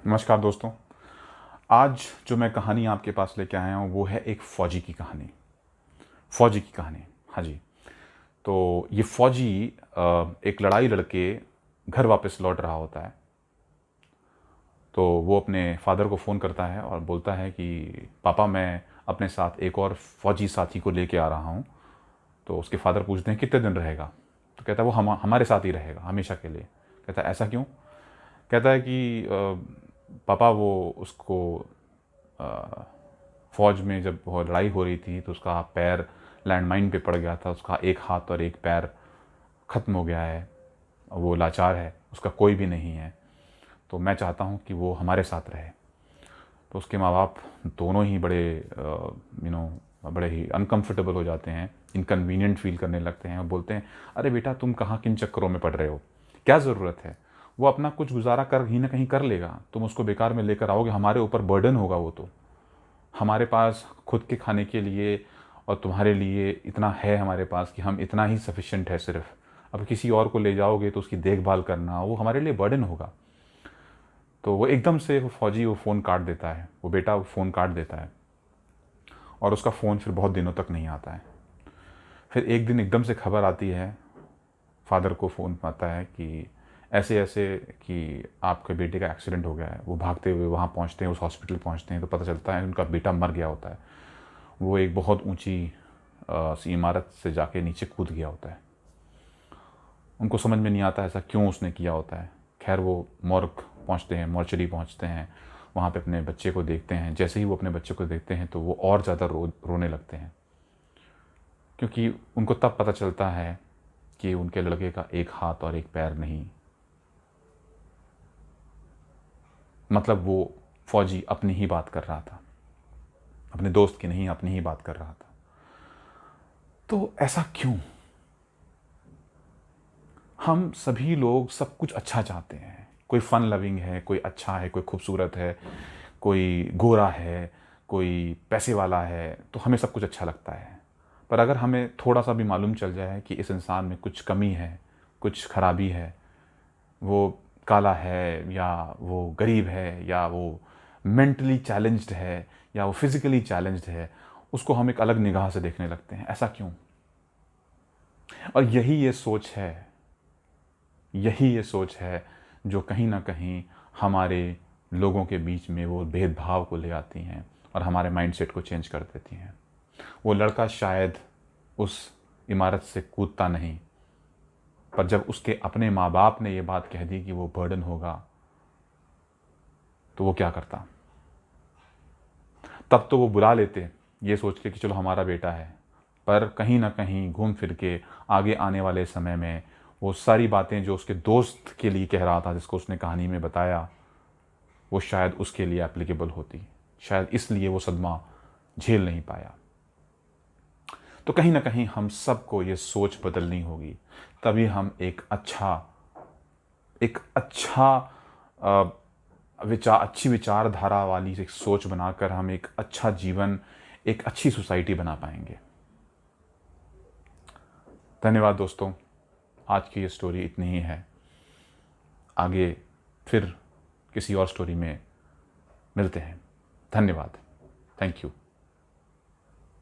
नमस्कार दोस्तों। आज जो मैं कहानी आपके पास लेके आया हूँ वो है एक फ़ौजी की कहानी। फ़ौजी की कहानी, हाँ जी। तो ये फ़ौजी एक लड़ाई लड़ के घर वापस लौट रहा होता है। तो वो अपने फ़ादर को फ़ोन करता है और बोलता है कि पापा, मैं अपने साथ एक और फ़ौजी साथी को लेके आ रहा हूँ। तो उसके फ़ादर पूछते हैं कितने दिन रहेगा? तो कहता है वो हमारे साथ ही रहेगा हमेशा के लिए। कहता है ऐसा क्यों? कहता है कि पापा, वो उसको फ़ौज में जब वो लड़ाई हो रही थी तो उसका पैर लैंडमाइन पे पड़ गया था। उसका एक हाथ और एक पैर ख़त्म हो गया है। वो लाचार है, उसका कोई भी नहीं है। तो मैं चाहता हूँ कि वो हमारे साथ रहे। तो उसके माँ बाप दोनों ही बड़े बड़े ही अनकंफर्टेबल हो जाते हैं, इनकन्वीनियंट फ़ील करने लगते हैं और बोलते हैं, अरे बेटा, तुम कहाँ किन चक्करों में पड़ रहे हो? क्या ज़रूरत है? वो अपना कुछ गुज़ारा कर कहीं न कहीं कर लेगा। तुम उसको बेकार में लेकर आओगे, हमारे ऊपर बर्डन होगा वो तो। हमारे पास खुद के खाने के लिए और तुम्हारे लिए इतना है हमारे पास कि हम इतना ही सफिशिएंट है सिर्फ। अब किसी और को ले जाओगे तो उसकी देखभाल करना वो हमारे लिए बर्डन होगा। तो वो एकदम से वो फौजी वो फ़ोन काट देता है, वो बेटा वो फ़ोन काट देता है और उसका फ़ोन फिर बहुत दिनों तक नहीं आता है। फिर एक दिन एकदम से खबर आती है, फादर को फ़ोन आता है कि ऐसे ऐसे कि आपके बेटे का एक्सीडेंट हो गया है। वो भागते हुए वहाँ पहुँचते हैं, उस हॉस्पिटल पहुँचते हैं तो पता चलता है उनका बेटा मर गया होता है। वो एक बहुत ऊंची सी इमारत से जाके नीचे कूद गया होता है। उनको समझ में नहीं आता ऐसा क्यों उसने किया होता है। खैर वो मॉर्ग पहुंचते हैं, मॉर्चरी पहुंचते हैं, वहाँ पे अपने बच्चे को देखते हैं। जैसे ही वो अपने बच्चे को देखते हैं तो वो और ज़्यादा रोने लगते हैं, क्योंकि उनको तब पता चलता है कि उनके लड़के का एक हाथ और एक पैर नहीं। मतलब वो फौजी अपनी ही बात कर रहा था, अपने दोस्त की नहीं, अपनी ही बात कर रहा था। तो ऐसा क्यों? हम सभी लोग सब कुछ अच्छा चाहते हैं। कोई फ़न लविंग है, कोई अच्छा है, कोई खूबसूरत है, कोई गोरा है, कोई पैसे वाला है, तो हमें सब कुछ अच्छा लगता है। पर अगर हमें थोड़ा-सा भी मालूम चल जाए कि इस इंसान में कुछ कमी है, कुछ खराबी है, वो काला है या वो गरीब है या वो मेंटली चैलेंज्ड है या वो फिज़िकली चैलेंज्ड है, उसको हम एक अलग निगाह से देखने लगते हैं। ऐसा क्यों? और यही ये सोच है जो कहीं न कहीं हमारे लोगों के बीच में वो भेदभाव को ले आती हैं और हमारे माइंडसेट को चेंज कर देती हैं। वो लड़का शायद उस इमारत से कूदता नहीं, पर जब उसके अपने माँ-बाप ने ये बात कह दी कि वो बर्डन होगा, तो वो क्या करता? तब तो वो बुला लेते, ये सोच के कि चलो हमारा बेटा है। पर कहीं न कहीं घूम फिर के आगे आने वाले समय में वो सारी बातें जो उसके दोस्त के लिए कह रहा था, जिसको उसने कहानी में बताया, वो शायद उसके लिए एप्लीकेबल होती। शायद इसलिए वो सदमा झेल नहीं पाया। तो कहीं न कहीं हम सबको ये सोच बदलनी होगी, तभी हम एक अच्छा अ, अच्छी विचारधारा वाली एक सोच बनाकर हम एक अच्छा जीवन, एक अच्छी सोसाइटी बना पाएँगे। धन्यवाद दोस्तों, आज की ये स्टोरी इतनी ही है। आगे फिर किसी और स्टोरी में मिलते हैं। धन्यवाद। Thank you.